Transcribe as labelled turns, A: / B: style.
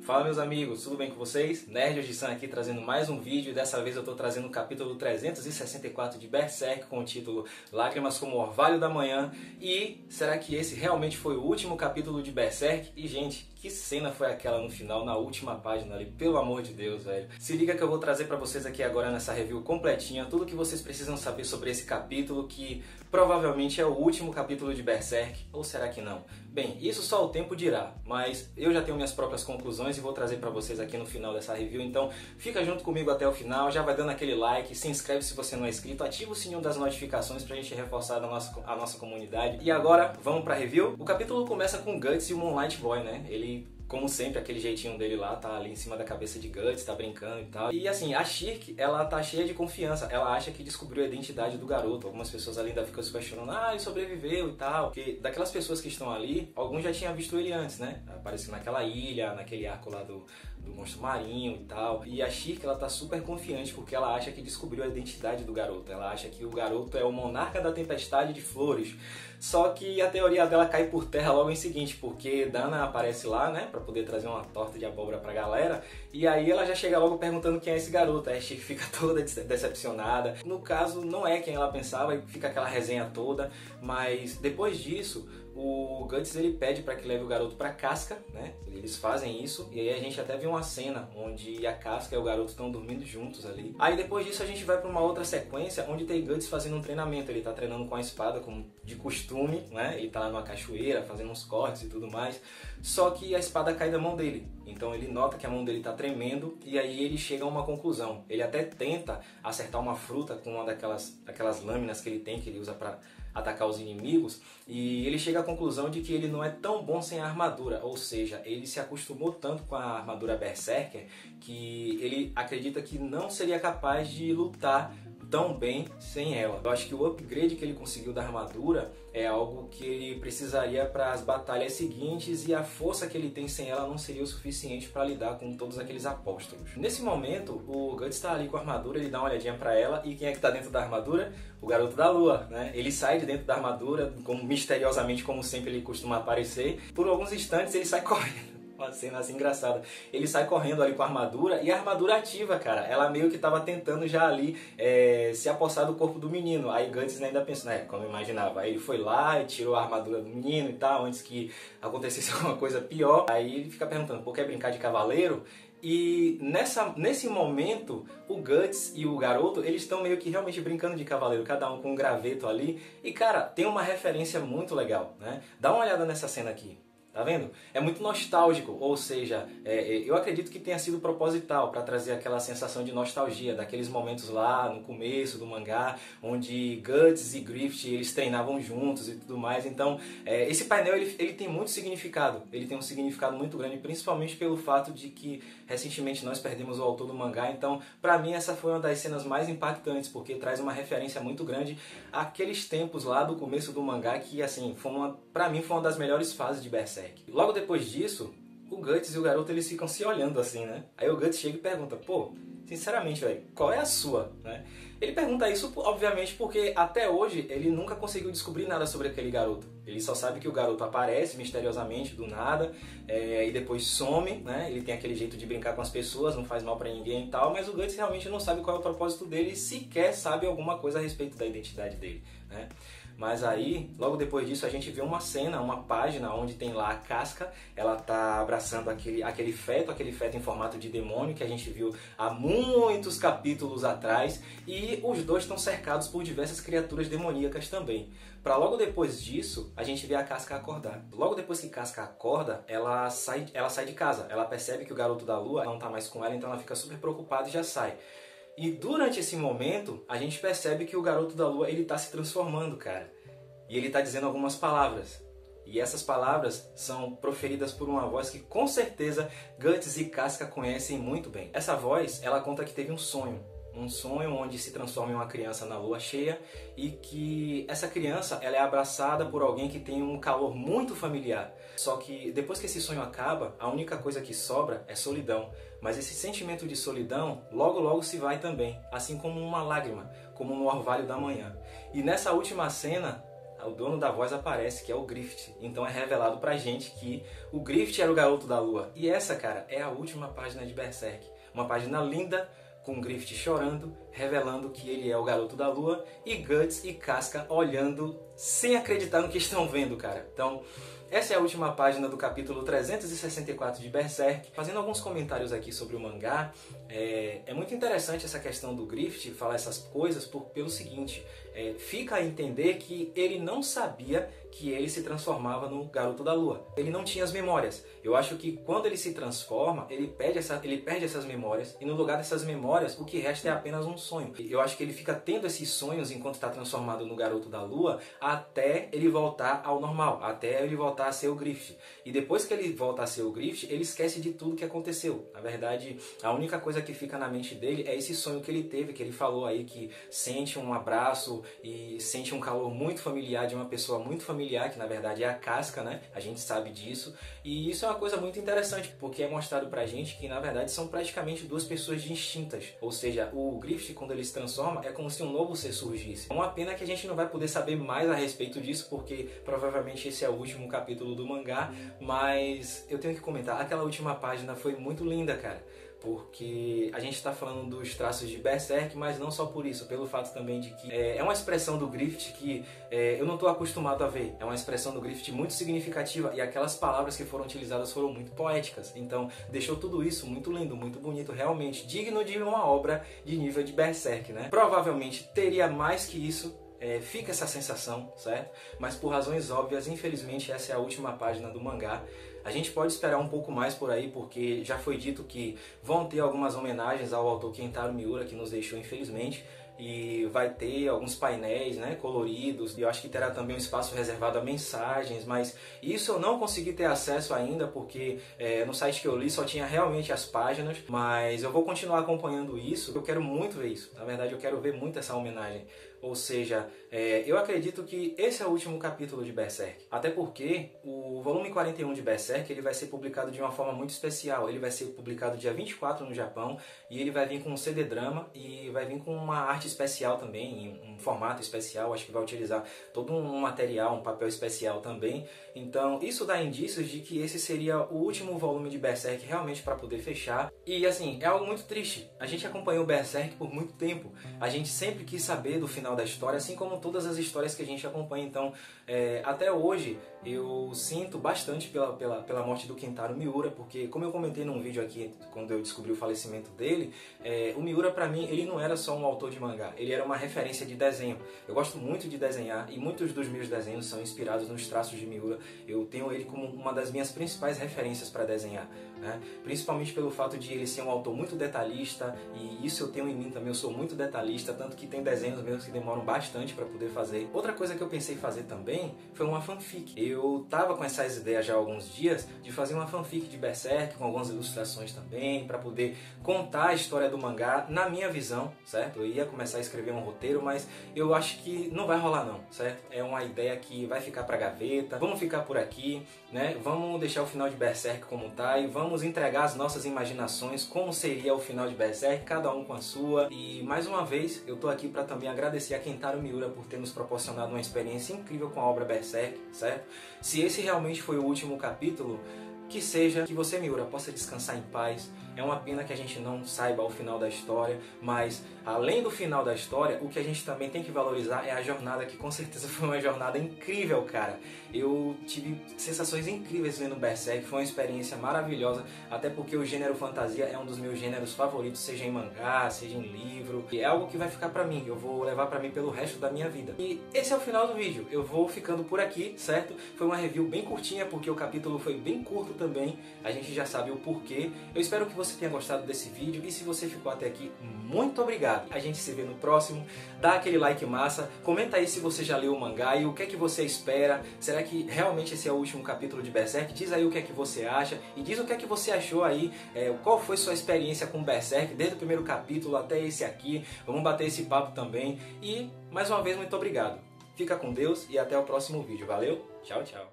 A: Fala meus amigos, tudo bem com vocês? Nerd Oji-san aqui trazendo mais um vídeo e dessa vez eu estou trazendo o capítulo 364 de Berserk com o título Lágrimas como Orvalho da Manhã. E será que esse realmente foi o último capítulo de Berserk? E gente, que cena foi aquela no final, na última página ali, pelo amor de Deus, velho. Se liga que eu vou trazer pra vocês aqui agora nessa review completinha tudo que vocês precisam saber sobre esse capítulo, que provavelmente é o último capítulo de Berserk, ou será que não? Bem, isso só o tempo dirá, mas eu já tenho minhas próprias conclusões e vou trazer pra vocês aqui no final dessa review, então fica junto comigo até o final, já vai dando aquele like, se inscreve se você não é inscrito, ativa o sininho das notificações pra gente reforçar a nossa comunidade. E agora, vamos pra review? O capítulo começa com Guts e o Moonlight Boy, né? Ele, como sempre, aquele jeitinho dele lá, tá ali em cima da cabeça de Guts, tá brincando e tal. E assim, a Shirk, ela tá cheia de confiança, ela acha que descobriu a identidade do garoto. Algumas pessoas ali ainda ficam se questionando, ele sobreviveu e tal. Porque daquelas pessoas que estão ali, alguns já tinham visto ele antes, né? Apareceu naquela ilha, naquele arco lá do monstro marinho e tal. E a Shirk, ela tá super confiante porque ela acha que descobriu a identidade do garoto. Ela acha que o garoto é o monarca da tempestade de flores. Só que a teoria dela cai por terra logo em seguinte, porque Dana aparece lá, né, pra poder trazer uma torta de abóbora pra galera, e aí ela já chega logo perguntando quem é esse garoto. Aí a Shirk fica toda decepcionada. No caso, não é quem ela pensava, e fica aquela resenha toda, mas depois disso, o Guts ele pede para que leve o garoto para Casca, né? Eles fazem isso e aí a gente até vê uma cena onde a Casca e o garoto estão dormindo juntos ali. Aí depois disso a gente vai para uma outra sequência onde tem Guts fazendo um treinamento. Ele tá treinando com a espada como de costume, né? Ele tá lá numa cachoeira fazendo uns cortes e tudo mais. Só que a espada cai da mão dele. Então ele nota que a mão dele tá tremendo e aí ele chega a uma conclusão. Ele até tenta acertar uma fruta com uma daquelas lâminas que ele usa para atacar os inimigos, e ele chega à conclusão de que ele não é tão bom sem a armadura, ou seja, ele se acostumou tanto com a armadura Berserker que ele acredita que não seria capaz de lutar tão bem sem ela. Eu acho que o upgrade que ele conseguiu da armadura é algo que ele precisaria para as batalhas seguintes e a força que ele tem sem ela não seria o suficiente para lidar com todos aqueles apóstolos. Nesse momento, o Guts está ali com a armadura, ele dá uma olhadinha para ela e quem é que está dentro da armadura? O Garoto da Lua, né? Ele sai de dentro da armadura, como misteriosamente, como sempre ele costuma aparecer. Por alguns instantes ele sai correndo. Uma cena assim engraçada. Ele sai correndo ali com a armadura e a armadura ativa, cara. Ela meio que tava tentando já ali se apossar do corpo do menino. Aí Guts ainda pensou, né, como eu imaginava. Aí ele foi lá e tirou a armadura do menino e tal, antes que acontecesse alguma coisa pior. Aí ele fica perguntando, pô, quer brincar de cavaleiro? E nesse momento, o Guts e o garoto, eles estão meio que realmente brincando de cavaleiro, cada um com um graveto ali. E cara, tem uma referência muito legal, né? Dá uma olhada nessa cena aqui. Tá vendo? É muito nostálgico, ou seja, eu acredito que tenha sido proposital para trazer aquela sensação de nostalgia daqueles momentos lá no começo do mangá, onde Guts e Griffith eles treinavam juntos e tudo mais. Então, esse painel ele tem muito significado, ele tem um significado muito grande, principalmente pelo fato de que recentemente nós perdemos o autor do mangá. Então, para mim essa foi uma das cenas mais impactantes, porque traz uma referência muito grande àqueles tempos lá do começo do mangá que, assim, para mim foi uma das melhores fases de Berserk. Logo depois disso, o Guts e o garoto eles ficam se olhando assim, né? Aí o Guts chega e pergunta, pô, sinceramente, velho, qual é a sua, né? Ele pergunta isso, obviamente, porque até hoje ele nunca conseguiu descobrir nada sobre aquele garoto. Ele só sabe que o garoto aparece misteriosamente do nada e depois some, né? Ele tem aquele jeito de brincar com as pessoas, não faz mal pra ninguém e tal, mas o Guts realmente não sabe qual é o propósito dele e sequer sabe alguma coisa a respeito da identidade dele, né? Mas aí, logo depois disso, a gente vê uma cena, uma página onde tem lá a Casca, ela tá abraçando aquele feto em formato de demônio que a gente viu há muitos capítulos atrás, e os dois estão cercados por diversas criaturas demoníacas também. Para logo depois disso, a gente vê a Casca acordar. Logo depois que Casca acorda, ela sai de casa, ela percebe que o Garoto da Lua não tá mais com ela, então ela fica super preocupada e já sai. E durante esse momento, a gente percebe que o Garoto da Lua, ele tá se transformando, cara. E ele tá dizendo algumas palavras. E essas palavras são proferidas por uma voz que com certeza Guts e Casca conhecem muito bem. Essa voz, ela conta que teve um sonho onde se transforma em uma criança na lua cheia e que essa criança ela é abraçada por alguém que tem um calor muito familiar. Só que depois que esse sonho acaba, a única coisa que sobra é solidão. Mas esse sentimento de solidão logo logo se vai também, assim como uma lágrima, como no orvalho da manhã. E nessa última cena, o dono da voz aparece, que é o Griffith. Então é revelado pra gente que o Griffith era o garoto da lua. E essa, cara, é a última página de Berserk. Uma página linda, com o Griffith chorando, revelando que ele é o garoto da lua, e Guts e Casca olhando sem acreditar no que estão vendo, cara. Então, essa é a última página do capítulo 364 de Berserk. Fazendo alguns comentários aqui sobre o mangá, é muito interessante essa questão do Griffith falar essas coisas pelo seguinte, fica a entender que ele não sabia que ele se transformava no garoto da lua. Ele não tinha as memórias. Eu acho que quando ele se transforma, ele perde essas memórias, e no lugar dessas memórias, o que resta é apenas um sonho. Eu acho que ele fica tendo esses sonhos enquanto está transformado no garoto da lua, até ele voltar ao normal, até ele voltar a ser o Griffith. E depois que ele volta a ser o Griffith, ele esquece de tudo que aconteceu. Na verdade, a única coisa que fica na mente dele é esse sonho que ele teve, que ele falou aí que sente um abraço e sente um calor muito familiar de uma pessoa muito familiar, que na verdade é a Casca, né? A gente sabe disso. E isso é uma coisa muito interessante, porque é mostrado pra gente que na verdade são praticamente duas pessoas distintas. Ou seja, o Griffith, quando ele se transforma, é como se um novo ser surgisse. É uma pena que a gente não vai poder saber mais a respeito disso, porque provavelmente esse é o último capítulo do mangá, mas eu tenho que comentar, aquela última página foi muito linda, cara. Porque a gente está falando dos traços de Berserk, mas não só por isso, pelo fato também de que é uma expressão do Griffith que eu não estou acostumado a ver. É uma expressão do Griffith muito significativa, e aquelas palavras que foram utilizadas foram muito poéticas. Então deixou tudo isso muito lindo, muito bonito, realmente digno de uma obra de nível de Berserk, né? Provavelmente teria mais que isso. Fica essa sensação, certo? Mas por razões óbvias, infelizmente, essa é a última página do mangá. A gente pode esperar um pouco mais por aí, porque já foi dito que vão ter algumas homenagens ao autor Kentaro Miura, que nos deixou infelizmente, e vai ter alguns painéis, né, coloridos, e eu acho que terá também um espaço reservado a mensagens, mas isso eu não consegui ter acesso ainda, porque no site que eu li só tinha realmente as páginas, mas eu vou continuar acompanhando isso, eu quero muito ver isso, na verdade eu quero ver muito essa homenagem. Ou seja, eu acredito que esse é o último capítulo de Berserk. Até porque o volume 41 de Berserk ele vai ser publicado de uma forma muito especial. Ele vai ser publicado dia 24 no Japão, e ele vai vir com um CD-drama e vai vir com uma arte especial também, em um formato especial. Acho que vai utilizar todo um material, um papel especial também. Então isso dá indícios de que esse seria o último volume de Berserk realmente para poder fechar. E assim, é algo muito triste. A gente acompanhou Berserk por muito tempo. A gente sempre quis saber do final da história, assim como todas as histórias que a gente acompanha. Então, até hoje, eu sinto bastante pela morte do Kentaro Miura, porque, como eu comentei num vídeo aqui, quando eu descobri o falecimento dele, o Miura, pra mim, ele não era só um autor de mangá, ele era uma referência de desenho. Eu gosto muito de desenhar, e muitos dos meus desenhos são inspirados nos traços de Miura. Eu tenho ele como uma das minhas principais referências para desenhar, né? Principalmente pelo fato de ele ser um autor muito detalhista, e isso eu tenho em mim também, eu sou muito detalhista, tanto que tem desenhos meus que demoram bastante para poder fazer. Outra coisa que eu pensei em fazer também foi uma fanfic. Eu tava com essas ideias já há alguns dias de fazer uma fanfic de Berserk, com algumas ilustrações também, para poder contar a história do mangá na minha visão, certo? Eu ia começar a escrever um roteiro, mas eu acho que não vai rolar não, certo? É uma ideia que vai ficar pra gaveta, vamos ficar por aqui, né? Vamos deixar o final de Berserk como tá, e vamos entregar as nossas imaginações, como seria o final de Berserk, cada um com a sua. E mais uma vez, eu tô aqui para também agradecer a Kentaro Miura por ter nos proporcionado uma experiência incrível com a obra Berserk, certo? Se esse realmente foi o último capítulo, que seja, que você, Miura, possa descansar em paz. É uma pena que a gente não saiba o final da história, mas além do final da história, o que a gente também tem que valorizar é a jornada, que com certeza foi uma jornada incrível, cara. Eu tive sensações incríveis lendo Berserk, foi uma experiência maravilhosa, até porque o gênero fantasia é um dos meus gêneros favoritos, seja em mangá, seja em livro, e é algo que vai ficar pra mim, eu vou levar pra mim pelo resto da minha vida. E esse é o final do vídeo, eu vou ficando por aqui, certo? Foi uma review bem curtinha, porque o capítulo foi bem curto também, a gente já sabe o porquê. Eu espero que você tenha gostado desse vídeo, e se você ficou até aqui, muito obrigado. A gente se vê no próximo, dá aquele like massa, comenta aí se você já leu o mangá e o que é que você espera. Será que realmente esse é o último capítulo de Berserk? Diz aí o que é que você acha, e diz o que é que você achou aí, qual foi sua experiência com Berserk, desde o primeiro capítulo até esse aqui. Vamos bater esse papo também, e mais uma vez, muito obrigado. Fica com Deus e até o próximo vídeo. Valeu, tchau, tchau.